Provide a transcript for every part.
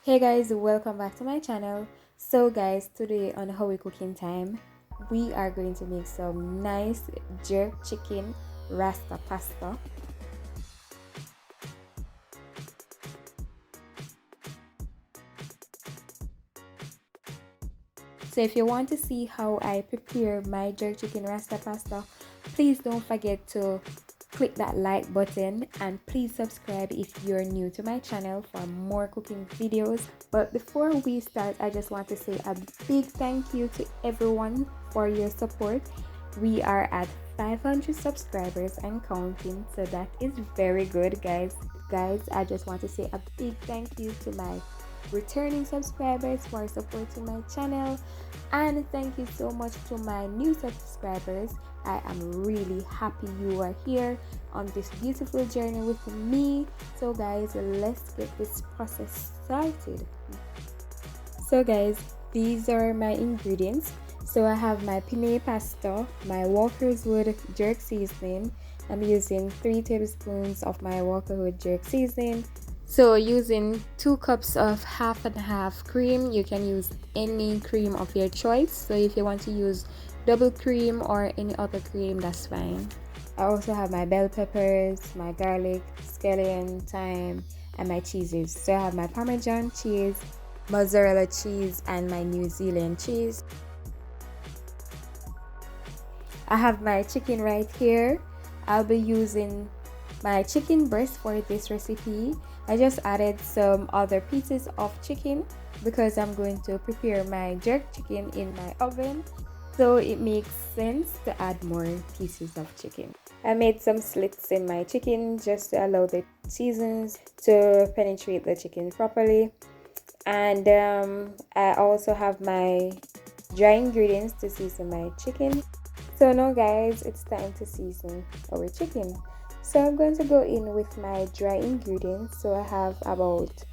Hey guys, welcome back to my channel. So guys, today on How We Cooking Time, we are going to make some nice jerk chicken rasta pasta. So if you want to see how I prepare my jerk chicken rasta pasta, please don't forget to click that like button and please subscribe if you're new to my channel for more cooking videos. But before we start, I just want to say a big thank you to everyone for your support. We are at 500 subscribers and counting, so that is very good, guys. I just want to say a big thank you to my returning subscribers for supporting my channel, and thank you so much to my new subscribers. I am really happy you are here on this beautiful journey with me. So guys, let's get this process started. So guys, these are my ingredients. So I have my penne pasta, my Walkerswood jerk seasoning. I'm using 3 tablespoons of my Walkerswood jerk seasoning. So using 2 cups of half and half cream. You can use any cream of your choice. So if you want to use double cream or any other cream, that's fine. I also have my bell peppers, my garlic, scallion, thyme, and my cheeses. So I have my Parmesan cheese, mozzarella cheese, and my New Zealand cheese. I have my chicken right here. I'll be using my chicken breast for this recipe. I just added some other pieces of chicken because I'm going to prepare my jerk chicken in my oven, so it makes sense to add more pieces of chicken. I made some slits in my chicken just to allow the seasons to penetrate the chicken properly. And I also have my dry ingredients to season my chicken. So now guys, it's time to season our chicken. So I'm going to go in with my dry ingredients. So I have about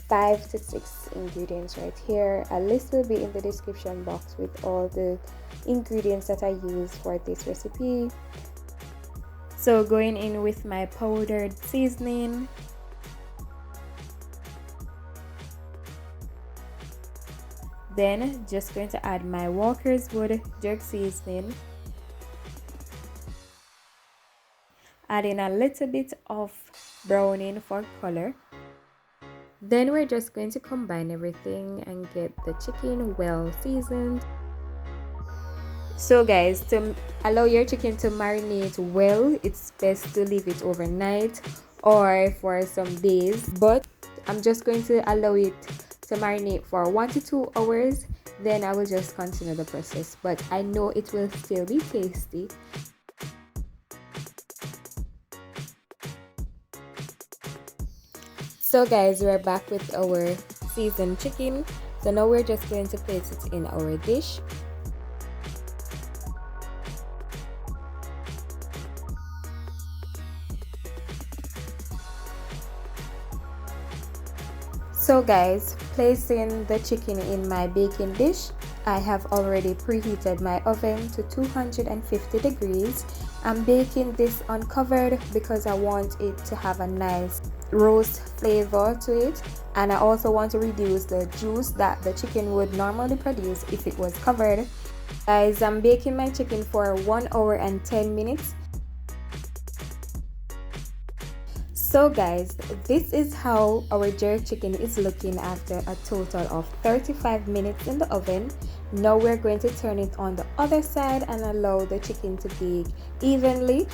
5 to 6 ingredients right here. A list will be in the description box with all the ingredients that I use for this recipe. So going in with my powdered seasoning, then just going to add my Walkerswood jerk seasoning, adding a little bit of browning for color. Then we're just going to combine everything and get the chicken well seasoned. So guys, to allow your chicken to marinate well, it's best to leave it overnight or for some days, but I'm just going to allow it to marinate for 1 to 2 hours. Then I will just continue the process, but I know it will still be tasty. So guys, we're back with our seasoned chicken. So now we're just going to place it in our dish. So guys, placing the chicken in my baking dish, I have already preheated my oven to 250 degrees. I'm baking this uncovered because I want it to have a nice roast flavor to it, and I also want to reduce the juice that the chicken would normally produce if it was covered. Guys, I'm baking my chicken for 1 hour and 10 minutes. So guys, this is how our jerk chicken is looking after a total of 35 minutes in the oven. Now we're going to turn it on the other side and allow the chicken to bake evenly.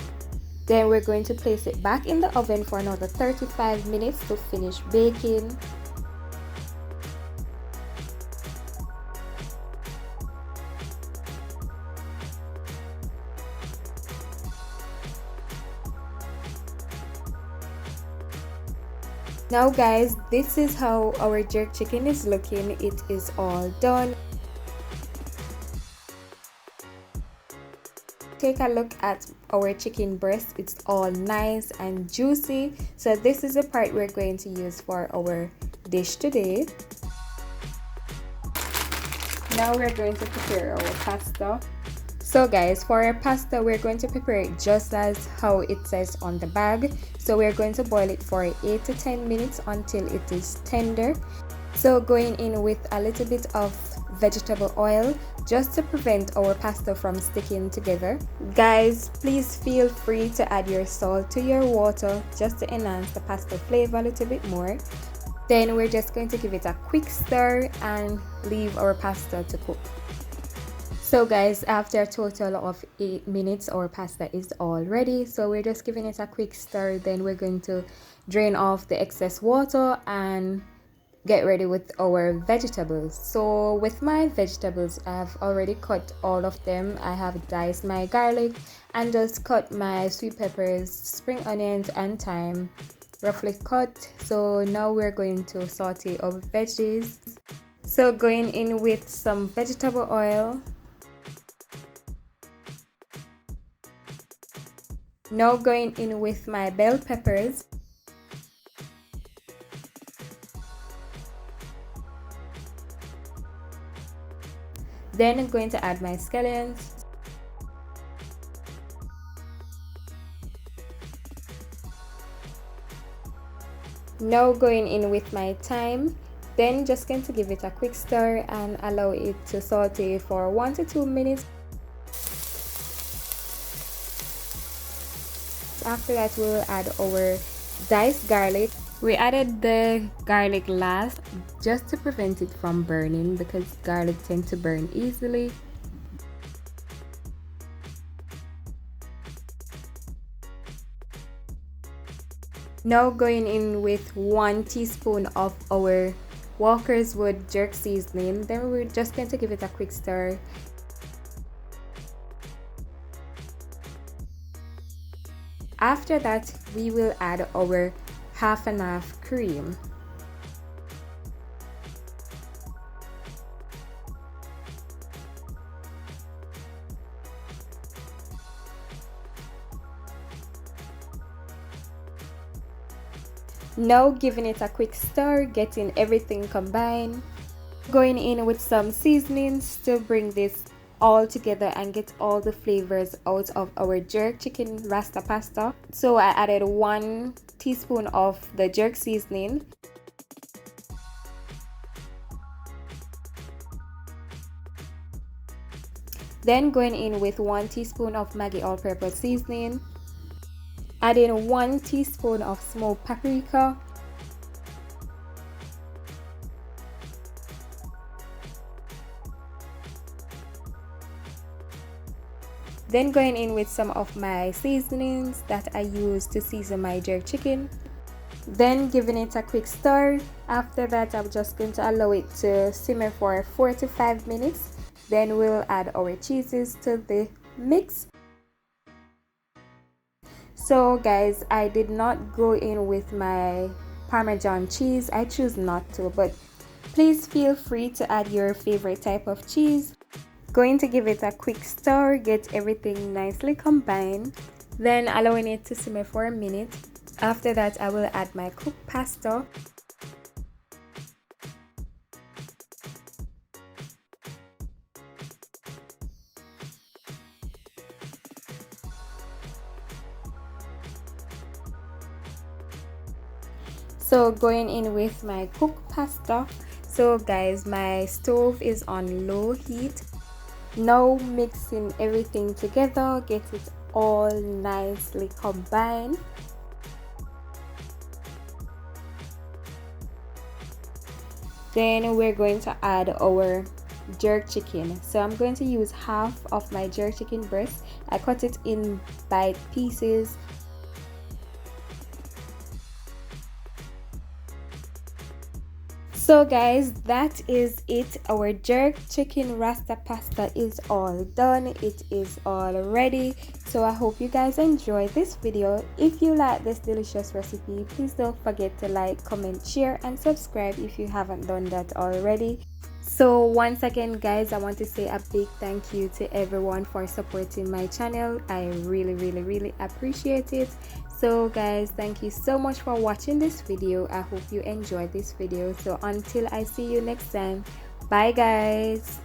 Then we're going to place it back in the oven for another 35 minutes to finish baking. Now guys, this is how our jerk chicken is looking. It is all done. Take a look at our chicken breast. It's all nice and juicy. So this is the part we're going to use for our dish today. Now we're going to prepare our pasta. So guys, for our pasta, we're going to prepare it just as how it says on the bag. So we're going to boil it for 8 to 10 minutes until it is tender. So going in with a little bit of vegetable oil just to prevent our pasta from sticking together. Guys, please feel free to add your salt to your water just to enhance the pasta flavor a little bit more. Then we're just going to give it a quick stir and leave our pasta to cook. So guys, after a total of 8 minutes, our pasta is all ready. So we're just giving it a quick stir. Then we're going to drain off the excess water and get ready with our vegetables. So with my vegetables, I've already cut all of them. I have diced my garlic and just cut my sweet peppers, spring onions and thyme roughly cut. So now we're going to saute our veggies. So going in with some vegetable oil. Now going in with my bell peppers. Then I'm going to add my scallions. Now going in with my thyme. Then just going to give it a quick stir and allow it to saute for 1 to 2 minutes. After that, we'll add our diced garlic. We added the garlic last just to prevent it from burning because garlic tends to burn easily. Now going in with 1 teaspoon of our Walkerswood jerk seasoning. Then we're just going to give it a quick stir. After that, we will add our half and half cream. Now giving it a quick stir, getting everything combined. Going in with some seasonings to bring this all together and get all the flavors out of our jerk chicken rasta pasta. So I added 1 teaspoon of the jerk seasoning. Then going in with 1 teaspoon of Maggi all-purpose seasoning. Adding 1 teaspoon of smoked paprika. Then going in with some of my seasonings that I use to season my jerk chicken. Then giving it a quick stir. After that, I'm just going to allow it to simmer for 4 to 5 minutes. Then we'll add our cheeses to the mix. So guys, I did not go in with my Parmesan cheese. I choose not to, but please feel free to add your favorite type of cheese. Going to give it a quick stir, get everything nicely combined, then allowing it to simmer for a minute. After that, I will add my cooked pasta. So going in with my cooked pasta. So guys, my stove is on low heat. Now mixing everything together, get it all nicely combined. Then we're going to add our jerk chicken. So I'm going to use half of my jerk chicken breast. I cut it in bite pieces. So guys, that is it. Our jerk chicken rasta pasta is all done. It is all ready. So I hope you guys enjoyed this video. If you like this delicious recipe, please don't forget to like, comment, share and subscribe if you haven't done that already. So once again guys, I want to say a big thank you to everyone for supporting my channel. I really appreciate it. So guys, thank you so much for watching this video. I hope you enjoyed this video. So until I see you next time, bye guys.